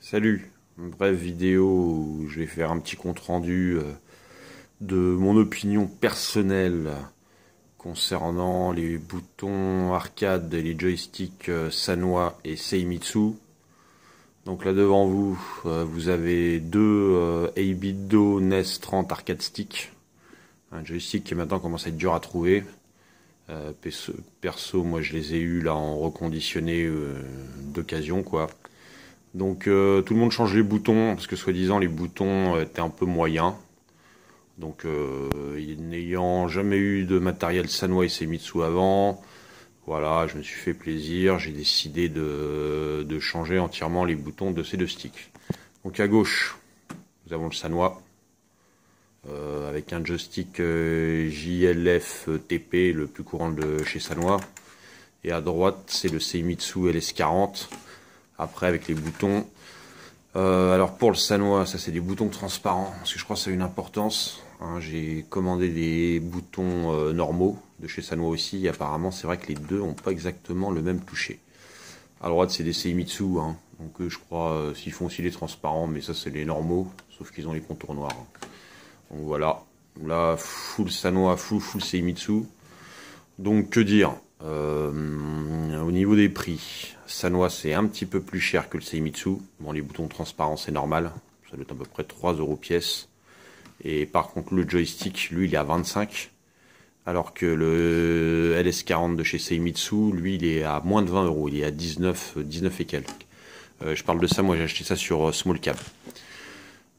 Salut, une brève vidéo où je vais faire un petit compte rendu de mon opinion personnelle concernant les boutons arcade et les joysticks Sanwa et Seimitsu. Donc là devant vous, vous avez deux 8-bit Do NES 30 arcade stick. Un joystick qui maintenant commence à être dur à trouver. Perso, moi je les ai eu là en reconditionné d'occasion quoi. Donc tout le monde change les boutons parce que soi-disant les boutons étaient un peu moyens. Donc n'ayant jamais eu de matériel Sanwa et Seimitsu avant, voilà, je me suis fait plaisir, j'ai décidé de changer entièrement les boutons de ces deux sticks. Donc à gauche, nous avons le Sanwa avec un joystick JLF TP, le plus courant de chez Sanwa. Et à droite, c'est le Seimitsu LS40. Après, avec les boutons. Alors pour le Sanwa, ça c'est des boutons transparents, parce que je crois que ça a une importance. Hein, j'ai commandé des boutons normaux de chez Sanwa aussi, et apparemment c'est vrai que les deux n'ont pas exactement le même toucher. À droite c'est des Seimitsu, hein, donc je crois s'ils font aussi les transparents, mais ça c'est les normaux, sauf qu'ils ont les contours noirs. Hein. Donc voilà, là full Sanwa, full Seimitsu. Donc que dire au niveau des prix, Sanwa c'est un petit peu plus cher que le Seimitsu. Bon, les boutons transparents c'est normal, ça doit être à peu près 3 € pièce. Et par contre le joystick, lui il est à 25, alors que le LS40 de chez Seimitsu, lui il est à moins de 20 €, il est à 19 et quelques. Je parle de ça, moi j'ai acheté ça sur Small Cap.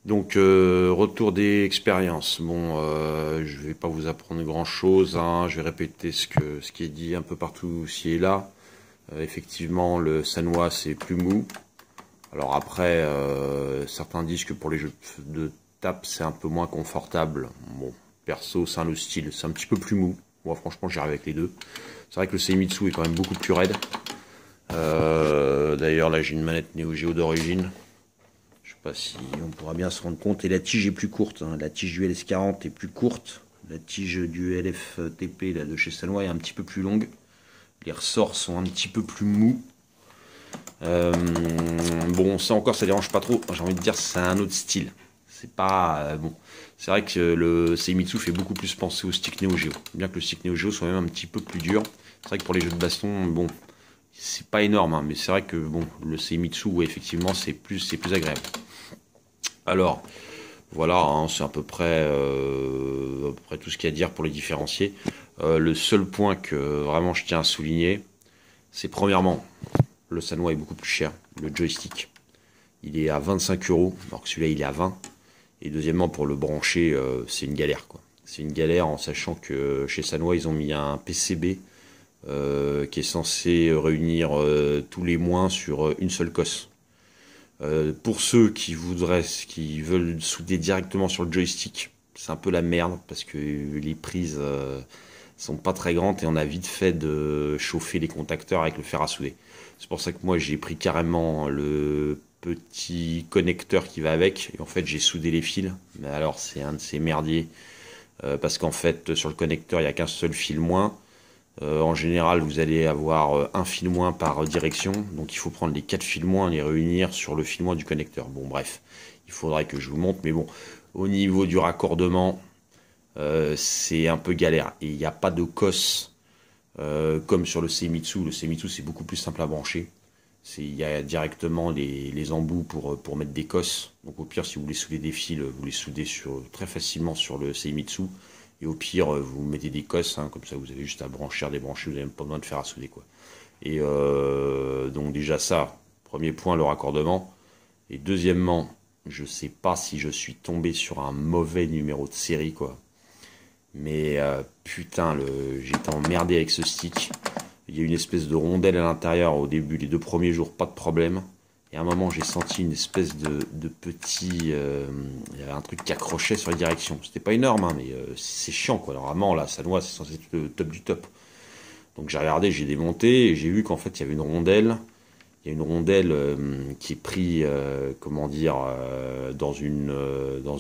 Donc retour des expériences. Bon, je vais pas vous apprendre grand chose, hein. Je vais répéter ce qui est dit un peu partout ci et là. Effectivement, le Sanwa c'est plus mou. Alors après, certains disent que pour les jeux de tape c'est un peu moins confortable. Bon, perso c'est un autre style, c'est un petit peu plus mou. Moi franchement j'arrive avec les deux. C'est vrai que le Seimitsu est quand même beaucoup plus raide. D'ailleurs là j'ai une manette Neo Geo d'origine. Je sais pas si on pourra bien se rendre compte. Et la tige est plus courte. Hein. La tige du LS40 est plus courte. La tige du LFTP là, de chez Sanwa est un petit peu plus longue. Les ressorts sont un petit peu plus mous. Bon, ça encore, ça dérange pas trop. J'ai envie de dire, c'est un autre style. C'est pas bon. C'est vrai que le Seimitsu fait beaucoup plus penser au stick Neo Geo. Bien que le stick Neo Geo soit même un petit peu plus dur. C'est vrai que pour les jeux de baston, bon, c'est pas énorme, hein, mais c'est vrai que bon, le Seimitsu, ouais, effectivement, c'est plus agréable. Alors, voilà, hein, c'est à peu près tout ce qu'il y a à dire pour les différencier. Le seul point que vraiment je tiens à souligner, c'est premièrement, le Sanwa est beaucoup plus cher. Le joystick, il est à 25 €, alors que celui-là, il est à 20. Et deuxièmement, pour le brancher, c'est une galère, quoi. C'est une galère en sachant que chez Sanwa, ils ont mis un PCB qui est censé réunir tous les moins sur une seule cosse. Pour ceux qui veulent souder directement sur le joystick, c'est un peu la merde parce que les prises sont pas très grandes et on a vite fait de chauffer les contacteurs avec le fer à souder. C'est pour ça que moi j'ai pris carrément le petit connecteur qui va avec et en fait j'ai soudé les fils. Mais alors c'est un de ces merdiers parce qu'en fait sur le connecteur il n'y a qu'un seul fil moins. En général, vous allez avoir un fil moins par direction, donc il faut prendre les 4 fils moins et les réunir sur le fil moins du connecteur. Bon, bref, il faudrait que je vous montre, mais bon, au niveau du raccordement, c'est un peu galère. Et il n'y a pas de cosse comme sur le Seimitsu. Le Seimitsu, c'est beaucoup plus simple à brancher. Il y a directement les embouts pour mettre des cosses. Donc au pire, si vous voulez souder des fils, vous les soudez très facilement sur le Seimitsu. Et au pire, vous mettez des cosses, hein, comme ça vous avez juste à brancher, débrancher, vous n'avez même pas besoin de faire à souder, quoi. Et donc déjà ça, premier point, le raccordement. Et deuxièmement, je sais pas si je suis tombé sur un mauvais numéro de série, quoi. Mais putain, j'étais emmerdé avec ce stick. Il y a une espèce de rondelle à l'intérieur au début, les 2 premiers jours, pas de problème. Et à un moment, j'ai senti une espèce de petit... il y avait un truc qui accrochait sur les directions. C'était pas énorme, hein, mais c'est chiant, quoi. Normalement, là, Sanwa, c'est censé être le top du top. Donc j'ai regardé, j'ai démonté, et j'ai vu qu'en fait, il y avait une rondelle. Il y a une rondelle qui est prise, comment dire, dans une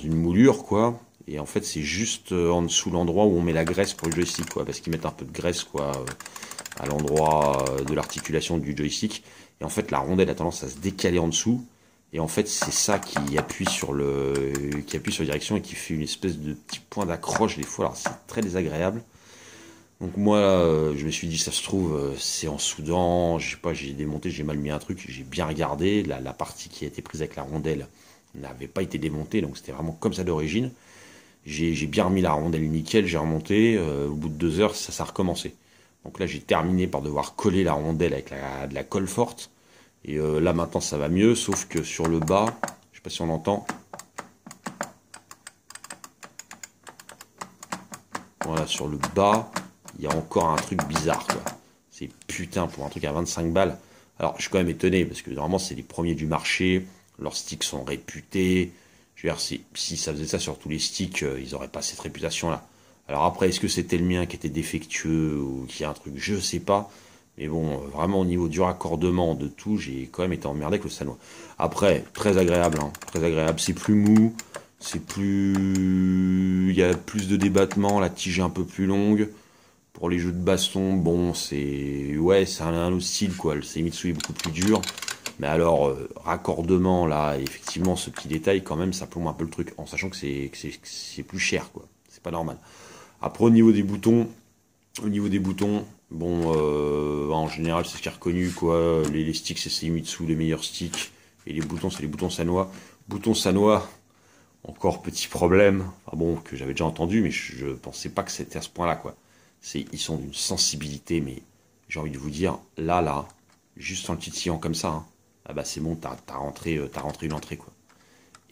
moulure, quoi. Et en fait, c'est juste en dessous l'endroit où on met la graisse pour le joystick, quoi. Parce qu'ils mettent un peu de graisse, quoi, à l'endroit de l'articulation du joystick. Et en fait, la rondelle a tendance à se décaler en dessous. Et en fait, c'est ça qui appuie sur la direction et qui fait une espèce de petit point d'accroche des fois. Alors, c'est très désagréable. Donc moi, je me suis dit, ça se trouve, c'est en soudant, je sais pas, j'ai démonté, j'ai mal mis un truc, j'ai bien regardé, la partie qui a été prise avec la rondelle n'avait pas été démontée, donc c'était vraiment comme ça d'origine. J'ai bien remis la rondelle nickel, j'ai remonté, au bout de 2 heures, ça a recommencé. Donc là, j'ai terminé par devoir coller la rondelle avec de la colle forte. Et là, maintenant, ça va mieux, sauf que sur le bas, je sais pas si on l'entend. Voilà, sur le bas, il y a encore un truc bizarre, quoi. C'est putain, pour un truc à 25 balles. Alors, je suis quand même étonné, parce que normalement, c'est les premiers du marché. Leurs sticks sont réputés. Je veux dire, si ça faisait ça sur tous les sticks, ils n'auraient pas cette réputation-là. Alors après, est-ce que c'était le mien qui était défectueux ou qui a un truc, je sais pas. Mais bon, vraiment au niveau du raccordement de tout, j'ai quand même été emmerdé avec le Sanwa. Après, très agréable, hein, très agréable. C'est plus mou, c'est plus, il y a plus de débattement, la tige est un peu plus longue. Pour les jeux de baston, bon, c'est un autre style quoi. Le Seimitsu est beaucoup plus dur. Mais alors, raccordement là, effectivement, ce petit détail quand même, ça plombe un peu le truc, en sachant que c'est plus cher quoi. C'est pas normal. Après au niveau des boutons, bon, en général c'est ce qui est reconnu quoi. Les sticks c'est Seimitsu, les meilleurs sticks, et les boutons c'est les boutons Sanwa. Boutons Sanwa, encore petit problème. Enfin bon, que j'avais déjà entendu, mais je pensais pas que c'était à ce point-là quoi. Ils sont d'une sensibilité, mais j'ai envie de vous dire, là, juste en le titillant comme ça, hein, ah bah c'est bon, t'as rentré une entrée quoi.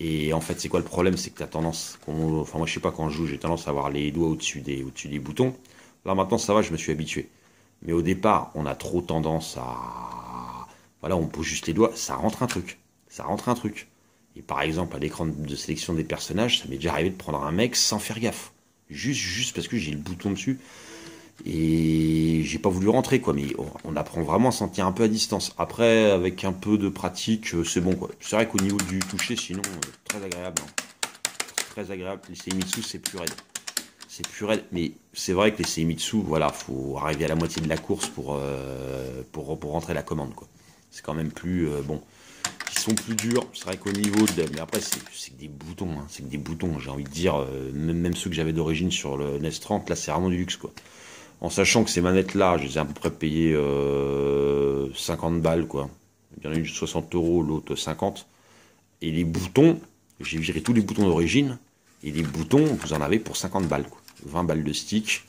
Et en fait, c'est quoi le problème? C'est que t'as tendance, enfin moi je sais pas quand je joue, j'ai tendance à avoir les doigts au-dessus des boutons. Là maintenant ça va, je me suis habitué. Mais au départ, on a trop tendance à, voilà, on pose juste les doigts, ça rentre un truc, Et par exemple, à l'écran de sélection des personnages, ça m'est déjà arrivé de prendre un mec sans faire gaffe, juste parce que j'ai le bouton dessus. Et j'ai pas voulu rentrer quoi, mais on apprend vraiment à sentir un peu à distance. Après, avec un peu de pratique, c'est bon quoi. C'est vrai qu'au niveau du toucher, sinon, très agréable. Hein. Très agréable. Les Seimitsu, c'est plus raide. C'est plus raide, mais c'est vrai que les Seimitsu, voilà, faut arriver à la moitié de la course pour rentrer la commande quoi. C'est quand même plus bon. Ils sont plus durs. C'est vrai qu'au niveau de, mais après c'est que des boutons, hein. C'est que des boutons. J'ai envie de dire, même ceux que j'avais d'origine sur le NES 30, là c'est vraiment du luxe quoi. En sachant que ces manettes-là, je les ai à peu près payées 50 balles, quoi. Il y en a une 60 €, l'autre 50. Et les boutons, j'ai viré tous les boutons d'origine. Et les boutons, vous en avez pour 50 balles, quoi. 20 balles de stick.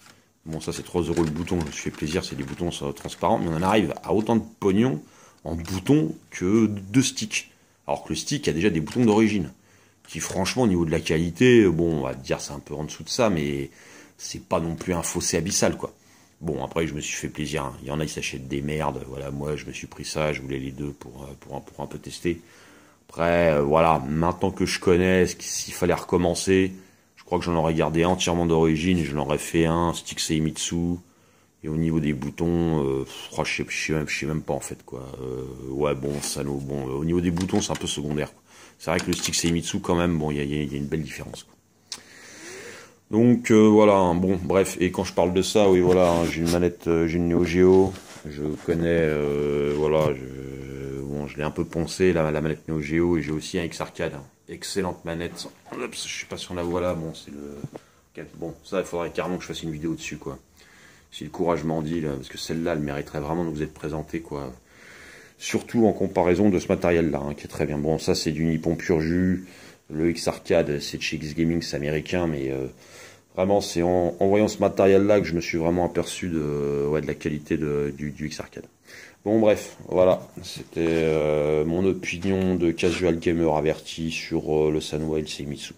Bon, ça c'est 3 € le bouton, je me suis fait plaisir, c'est des boutons transparents. Mais on en arrive à autant de pognon en boutons que de sticks. Alors que le stick a déjà des boutons d'origine. Qui franchement, au niveau de la qualité, bon, on va dire c'est un peu en dessous de ça, mais c'est pas non plus un fossé abyssal, quoi. Bon, après, je me suis fait plaisir. Hein. Il y en a, ils s'achètent des merdes. Voilà, moi, je me suis pris ça. Je voulais les deux pour un peu tester. Après, voilà, maintenant que je connais, s'il fallait recommencer, je crois que j'en aurais gardé entièrement d'origine. Je l'aurais fait un stick Seimitsu. Et au niveau des boutons, je sais même pas en fait, quoi. Ouais, bon, Sano, bon, au niveau des boutons, c'est un peu secondaire, quoi. C'est vrai que le stick Seimitsu, quand même, bon, il y a une belle différence, quoi. Donc voilà, hein, bon, bref, et quand je parle de ça, oui, voilà, hein, j'ai une manette, j'ai une Neo Geo, je connais, voilà, bon, je l'ai un peu poncé, la manette Neo Geo, et j'ai aussi un X-Arcade, hein, excellente manette, je sais pas si on la voit là, bon, c'est le, bon, ça, il faudrait carrément que je fasse une vidéo dessus, quoi, si le courage m'en dit, là, parce que celle-là, elle mériterait vraiment de vous être présentée, quoi, surtout en comparaison de ce matériel-là, hein, qui est très bien, bon, ça, c'est du Nippon Pur Jus, le X-Arcade, c'est de chez X-Gaming, c'est américain, mais vraiment, c'est en voyant ce matériel-là que je me suis vraiment aperçu de la qualité du X-Arcade. Bon, bref, voilà, c'était mon opinion de casual gamer averti sur le Sanwa et le Seimitsu.